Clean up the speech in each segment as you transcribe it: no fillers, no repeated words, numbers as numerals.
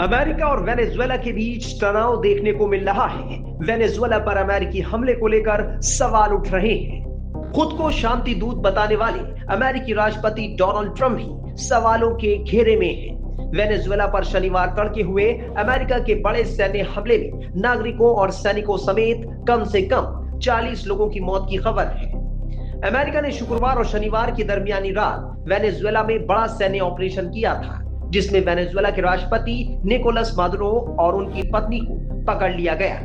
America और Venezuela के बीच तनाव देखने को मिल रहा है। वेनेजुएला पर अमेरिकी हमले को लेकर सवाल उठ रहे हैं। खुद को शांति दूत बताने वाले अमेरिकी राष्ट्रपति डोनाल्ड ट्रंप भी सवालों के घेरे में हैं। वेनेजुएला पर शनिवार तड़के हुए अमेरिका के बड़े सैन्य हमले में नागरिकों और सैनिकों समेत कम से कम 40 लोगों की मौत की खबर है। अमेरिका ने शुक्रवार और शनिवार की दरमियानी रात वेनेजुएला में बड़ा सैन्य ऑपरेशन किया था, जिसमें वेनेजुएला के राष्ट्रपति निकोलस मादुरो और उनकी पत्नी को पकड़ लिया गया।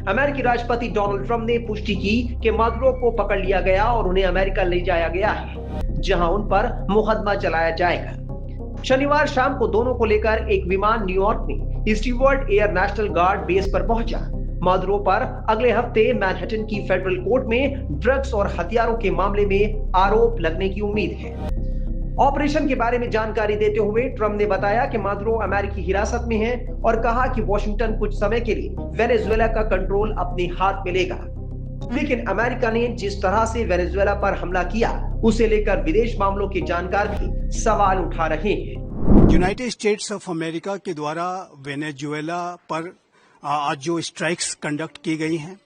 अमेरिकी राष्ट्रपति डोनाल्ड ट्रंप ने पुष्टि की कि मादुरो को पकड़ लिया गया और उन्हें अमेरिका ले जाया गया है, जहां उन पर मुकदमा चलाया जाएगा। शनिवार शाम को दोनों को लेकर एक विमान न्यूयॉर्क में Stewart air national guard base पर पहुंचा। मादुरो पर अगले हफ्ते मैनहट्टन की फेडरल कोर्ट में ड्रग्स और हथियारों के मामले में आरोप लगने की उम्मीद है। ऑपरेशन के बारे में जानकारी देते हुए ट्रंप ने बताया कि मादुरो अमेरिकी हिरासत में है और कहा कि वॉशिंगटन कुछ समय के लिए वेनेजुएला का कंट्रोल अपने हाथ में लेगा। लेकिन अमेरिका ने जिस तरह से वेनेजुएला पर हमला किया, उसे लेकर विदेश मामलों के जानकार भी सवाल उठा रहे हैं। यूनाइटेड स्टेट्स ऑफ अमेरिका के द्वारा वेनेजुएला पर आज जो स्ट्राइक्स कंडक्ट की गई हैं,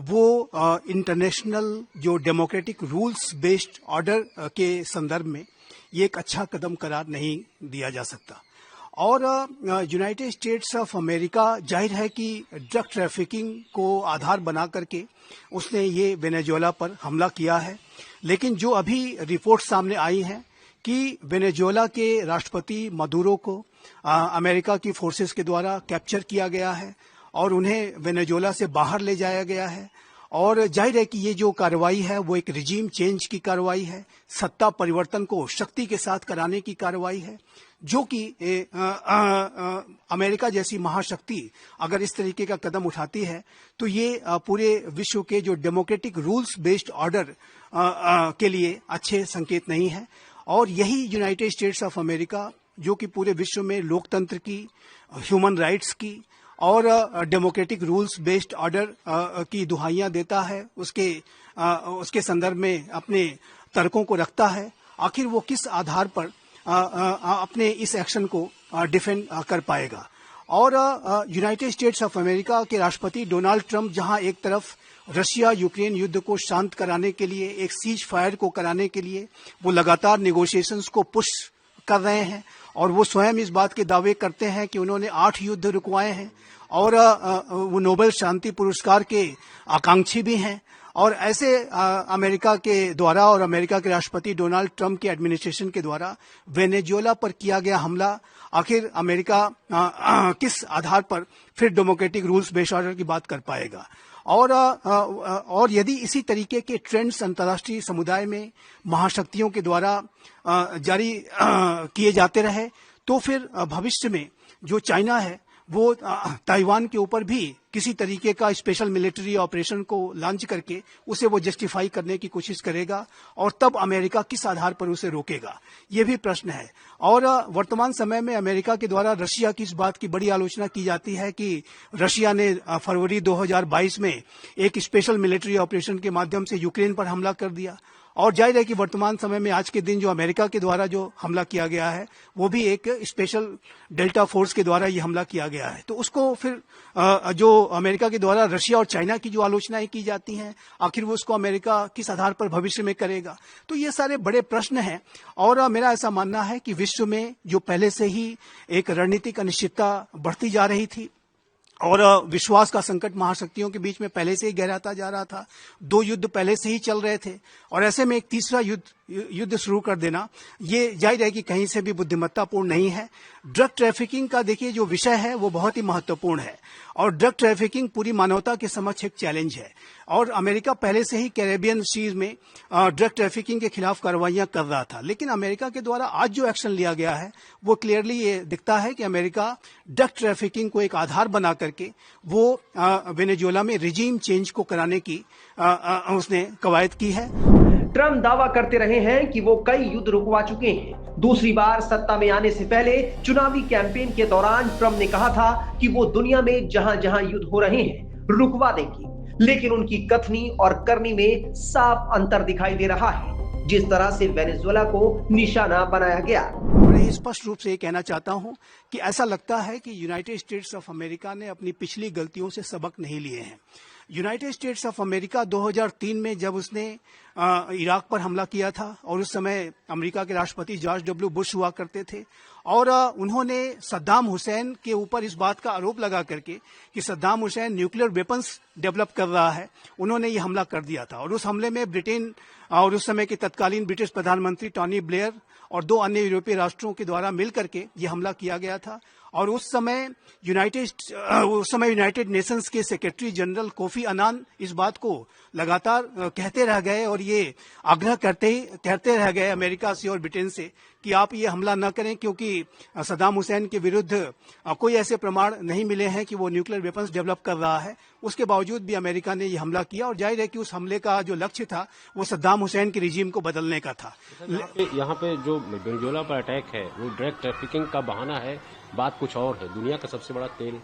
वो इंटरनेशनल जो डेमोक्रेटिक रूल्स बेस्ड ऑर्डर के संदर्भ में ये एक अच्छा कदम करार नहीं दिया जा सकता। और यूनाइटेड स्टेट्स ऑफ अमेरिका जाहिर है कि ड्रग ट्रैफिकिंग को आधार बना करके उसने ये वेनेजुएला पर हमला किया है। लेकिन जो अभी रिपोर्ट सामने आई हैं कि वेनेजुएला के राष्ट्रपति मादुरो को अमेरिका की फोर्सेस के द्वारा कैप्चर किया गया है और उन्हें वेनेजुएला से बाहर ले जाया गया है। और जाहिर है कि ये जो कार्रवाई है वो एक रिजीम चेंज की कार्रवाई है, सत्ता परिवर्तन को शक्ति के साथ कराने की कार्रवाई है, जो कि अमेरिका जैसी महाशक्ति अगर इस तरीके का कदम उठाती है तो ये पूरे विश्व के जो डेमोक्रेटिक रूल्स बेस्ड ऑर्डर के लिए अच्छे संकेत नहीं है। और यही यूनाइटेड स्टेट्स ऑफ अमेरिका जो कि पूरे विश्व में लोकतंत्र की, ह्यूमन राइट्स की और डेमोक्रेटिक रूल्स बेस्ड ऑर्डर की दुहाइयां देता है, उसके संदर्भ में अपने तर्कों को रखता है, आखिर वो किस आधार पर अपने इस एक्शन को डिफेंड कर पाएगा। और यूनाइटेड स्टेट्स ऑफ अमेरिका के राष्ट्रपति डोनाल्ड ट्रंप जहां एक तरफ रशिया यूक्रेन युद्ध को शांत कराने के लिए, एक सीज फायर को कराने के लिए वो लगातार नेगोशिएशंस को पुश कर रहे हैं और वो स्वयं इस बात के दावे करते हैं कि उन्होंने 8 युद्ध रुकवाए हैं और वो नोबेल शांति पुरस्कार के आकांक्षी भी हैं। और ऐसे अमेरिका के द्वारा और अमेरिका के राष्ट्रपति डोनाल्ड ट्रंप के एडमिनिस्ट्रेशन के द्वारा वेनेजुएला पर किया गया हमला, आखिर अमेरिका किस आधार पर फिर डेमोक्रेटिक रूल्स बेस्ड ऑर्डर की बात कर पाएगा। और यदि इसी तरीके के ट्रेंड्स अंतर्राष्ट्रीय समुदाय में महाशक्तियों के द्वारा जारी किए जाते रहे तो फिर भविष्य में जो चाइना है वो ताइवान के ऊपर भी किसी तरीके का स्पेशल मिलिट्री ऑपरेशन को लॉन्च करके उसे वो जस्टिफाई करने की कोशिश करेगा और तब अमेरिका किस आधार पर उसे रोकेगा, ये भी प्रश्न है। और वर्तमान समय में अमेरिका के द्वारा रशिया की इस बात की बड़ी आलोचना की जाती है कि रशिया ने फरवरी 2022 में एक स्पेशल मिलिट्री ऑपरेशन के माध्यम से यूक्रेन पर हमला कर दिया। और जाहिर है कि वर्तमान समय में आज के दिन जो अमेरिका के द्वारा जो हमला किया गया है वो भी एक स्पेशल डेल्टा फोर्स के द्वारा ये हमला किया गया है। तो उसको फिर जो अमेरिका के द्वारा रशिया और चाइना की जो आलोचनाएं की जाती हैं, आखिर वो उसको अमेरिका किस आधार पर भविष्य में करेगा। तो ये सारे बड़े प्रश्न हैं। और मेरा ऐसा मानना है कि विश्व में जो पहले से ही एक रणनीतिक अनिश्चितता बढ़ती जा रही थी और विश्वास का संकट महाशक्तियों के बीच में पहले से ही गहराता जा रहा था, 2 युद्ध पहले से ही चल रहे थे और ऐसे में एक तीसरा युद्ध शुरू कर देना ये जाहिर है कि कहीं से भी बुद्धिमत्तापूर्ण नहीं है। ड्रग ट्रैफिकिंग का देखिए जो विषय है वो बहुत ही महत्वपूर्ण है और ड्रग ट्रैफिकिंग पूरी मानवता के समक्ष एक चैलेंज है। और अमेरिका पहले से ही कैरेबियन सीज में ड्रग ट्रैफिकिंग के खिलाफ कार्रवाइयां कर रहा था, लेकिन अमेरिका के द्वारा आज जो एक्शन लिया गया है वो क्लियरली ये दिखता है कि अमेरिका ड्रग ट्रैफिकिंग को एक आधार बना करके वो वेनेजुएला में रिजीम चेंज को कराने की उसने कवायद की है। ट्रंप दावा करते रहे हैं कि वो कई युद्ध रुकवा चुके हैं। दूसरी बार सत्ता में आने से पहले चुनावी कैंपेन के दौरान ट्रंप ने कहा था कि वो दुनिया में जहां जहां युद्ध हो रहे हैं रुकवा देंगे, लेकिन उनकी कथनी और करनी में साफ अंतर दिखाई दे रहा है। जिस तरह से वेनेजुएला को निशाना बनाया गया। बड़े मैं स्पष्ट रूप से ये कहना चाहता हूं कि ऐसा लगता है कि यूनाइटेड स्टेट्स ऑफ अमेरिका ने अपनी पिछली गलतियों से सबक नहीं लिए हैं। यूनाइटेड स्टेट्स ऑफ अमेरिका 2003 में जब उसने इराक पर हमला किया था, और उस समय अमेरिका के राष्ट्रपति जॉर्ज डब्ल्यू बुश हुआ करते थे, और उन्होंने सद्दाम हुसैन के ऊपर इस बात का आरोप लगा करके कि Saddam Hussain nuclear weapons develop कर रहा है, उन्होंने ये हमला कर दिया था। और उस हमले में ब्रिटेन और उस समय के तत्कालीन ब्रिटिश प्रधानमंत्री टोनी ब्लेयर और 2 अन्य यूरोपीय राष्ट्रों के द्वारा मिलकर के ये हमला किया गया था। और उस समय यूनाइटेड नेशंस के सेक्रेटरी जनरल कोफी अनान इस बात को लगातार कहते रह गए और ये आग्रह करते रह गए अमेरिका से और ब्रिटेन से कि आप ये हमला न करें, क्योंकि सद्दाम हुसैन के विरुद्ध कोई ऐसे प्रमाण नहीं मिले हैं कि वो न्यूक्लियर वेपन्स डेवलप कर रहा है। उसके बावजूद भी अमेरिका ने ये हमला किया, और जाहिर है कि उस हमले का जो लक्ष्य था वो सद्दाम हुसैन के रिजीम को बदलने का था। यहाँ पे जो वेनेजुएला पर अटैक है वो ड्रग ट्रैफिकिंग का बहाना है, बात कुछ और है। दुनिया का सबसे बड़ा तेल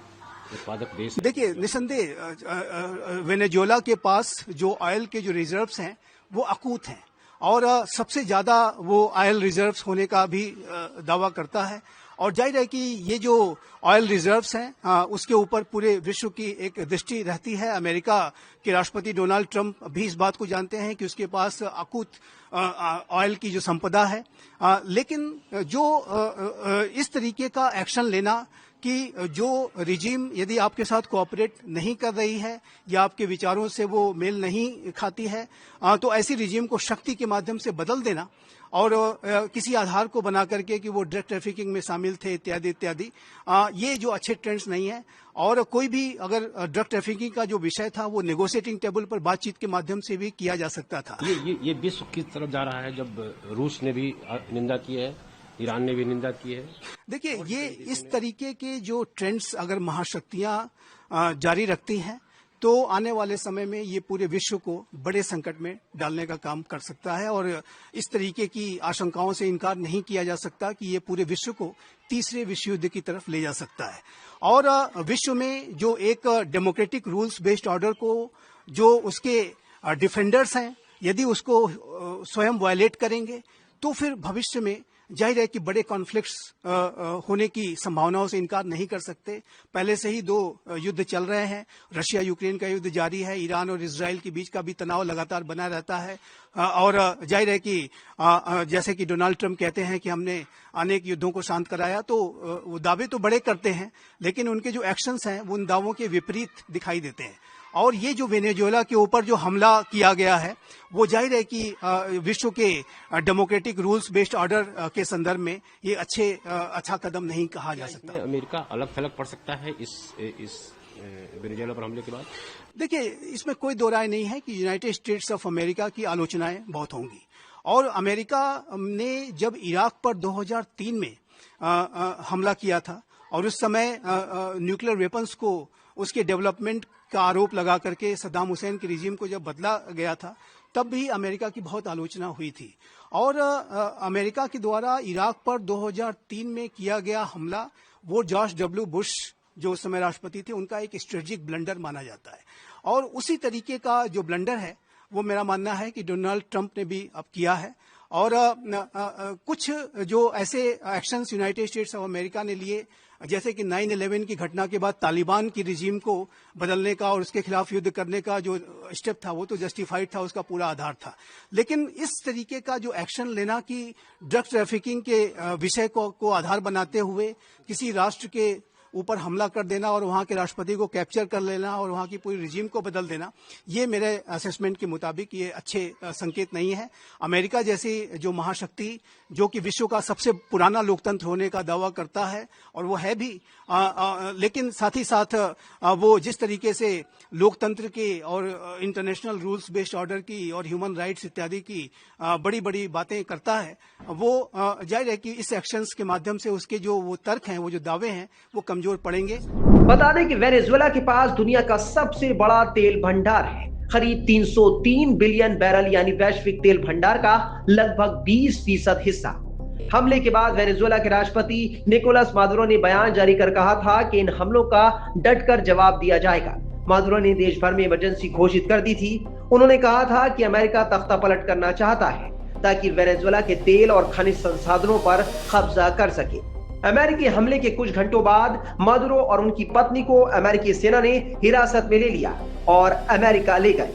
उत्पादक देश। देखिए, निसंदेह वेनेजुएला के पास जो ऑयल के जो रिजर्व्स हैं वो अकूत हैं, और सबसे ज्यादा वो ऑयल रिजर्व्स होने का भी दावा करता है। और जाहिर है कि ये जो ऑयल रिजर्व्स हैं उसके ऊपर पूरे विश्व की एक दृष्टि रहती है। अमेरिका के राष्ट्रपति डोनाल्ड ट्रंप भी इस बात को जानते हैं कि उसके पास अकूत ऑयल की जो संपदा है, लेकिन जो इस तरीके का एक्शन लेना कि जो रिजीम यदि आपके साथ कोऑपरेट नहीं कर रही है या आपके विचारों से वो मेल नहीं खाती है, तो ऐसी रिजीम को शक्ति के माध्यम से बदल देना और किसी आधार को बना करके कि वो ड्रग ट्रैफिकिंग में शामिल थे इत्यादि इत्यादि, ये जो अच्छे ट्रेंड्स नहीं है। और कोई भी अगर ड्रग ट्रैफिकिंग का जो विषय था वो नेगोशिएटिंग टेबल पर बातचीत के माध्यम से भी किया जा सकता था। ये विश्व किस तरफ जा रहा है, जब रूस ने भी निंदा की है, ईरान ने भी निंदा की है? देखिए, ये इस तरीके के जो ट्रेंड्स अगर महाशक्तियां जारी रखती हैं तो आने वाले समय में ये पूरे विश्व को बड़े संकट में डालने का काम कर सकता है। और इस तरीके की आशंकाओं से इनकार नहीं किया जा सकता कि ये पूरे विश्व को तीसरे विश्व युद्ध की तरफ ले जा सकता है। और विश्व में जो एक डेमोक्रेटिक रूल्स बेस्ड ऑर्डर को जो उसके डिफेंडर्स हैं, यदि उसको स्वयं वायलेट करेंगे तो फिर भविष्य में जाहिर है कि बड़े कॉन्फ्लिक्ट्स होने की संभावनाओं से इनकार नहीं कर सकते। पहले से ही 2 युद्ध चल रहे हैं, रशिया यूक्रेन का युद्ध जारी है, ईरान और इजराइल के बीच का भी तनाव लगातार बना रहता है। और जाहिर है कि जैसे कि डोनाल्ड ट्रंप कहते हैं कि हमने अनेक युद्धों को शांत कराया, तो वो दावे तो बड़े करते हैं लेकिन उनके जो एक्शंस हैं वो उन दावों के विपरीत दिखाई देते हैं। और ये जो वेनेजुएला के ऊपर जो हमला किया गया है वो जाहिर है कि विश्व के डेमोक्रेटिक रूल्स बेस्ड ऑर्डर के संदर्भ में ये अच्छा कदम नहीं कहा जा सकता। अमेरिका अलग थलग पड़ सकता है इस वेनेजुएला पर हमले के बाद? देखिए, इसमें कोई दो राय नहीं है कि यूनाइटेड स्टेट्स ऑफ अमेरिका की आलोचनाएं बहुत होंगी। और अमेरिका ने जब इराक पर 2003 में हमला किया था और उस समय न्यूक्लियर वेपन्स को उसके डेवलपमेंट का आरोप लगा करके सद्दाम हुसैन के रिजीम को जब बदला गया था, तब भी अमेरिका की बहुत आलोचना हुई थी। और अमेरिका के द्वारा इराक पर 2003 में किया गया हमला वो जॉर्ज डब्ल्यू बुश जो उस समय राष्ट्रपति थे उनका एक स्ट्रेटेजिक ब्लंडर माना जाता है। और उसी तरीके का जो ब्लंडर है वो मेरा मानना है कि डोनाल्ड ट्रंप ने भी अब किया है। और कुछ जो ऐसे actions United states of America ने लिए, जैसे कि 9/11 की घटना के बाद तालिबान की रिजीम को बदलने का और उसके खिलाफ युद्ध करने का जो स्टेप था वो तो जस्टिफाइड था, उसका पूरा आधार था। लेकिन इस तरीके का जो एक्शन लेना कि ड्रग ट्रैफिकिंग के विषय को आधार बनाते हुए किसी राष्ट्र के ऊपर हमला कर देना और वहां के राष्ट्रपति को कैप्चर कर लेना और वहां की पूरी रिजीम को बदल देना, ये मेरे असेसमेंट के मुताबिक ये अच्छे संकेत नहीं है। अमेरिका जैसी जो महाशक्ति जो कि विश्व का सबसे पुराना लोकतंत्र होने का दावा करता है और वो है भी, लेकिन साथ ही साथ वो जिस तरीके से लोकतंत्र के और इंटरनेशनल रूल्स बेस्ड ऑर्डर की और ह्यूमन राइट्स इत्यादि की बड़ी बड़ी बातें करता है, वो जाहिर है कि इस एक्शंस के माध्यम से उसके जो वो तर्क हैं, वो जो दावे हैं, वो कमजोर पड़ेंगे। बता दें कि वेनेजुएला के पास दुनिया का सबसे बड़ा तेल भंडार है। करीब 303 बिलियन बैरल यानी वैश्विक तेल भंडार का लगभग 20% हिस्सा। हमले के बाद वेनेजुएला के राष्ट्रपति निकोलस मादुरो ने बयान जारी कर कहा था कि इन हमलों का डटकर जवाब दिया जाएगा। मादुरो ने देश भर में इमरजेंसी घोषित कर दी थी। उन्होंने कहा था कि अमेरिका तख्ता पलट करना चाहता है। ताकि वेनेजुएला के तेल और खनिज संसाधनों पर कब्जा कर सके। अमेरिकी हमले के कुछ घंटों बाद मादुरो और उनकी पत्नी को अमेरिकी सेना ने हिरासत में ले लिया और अमेरिका ले गए।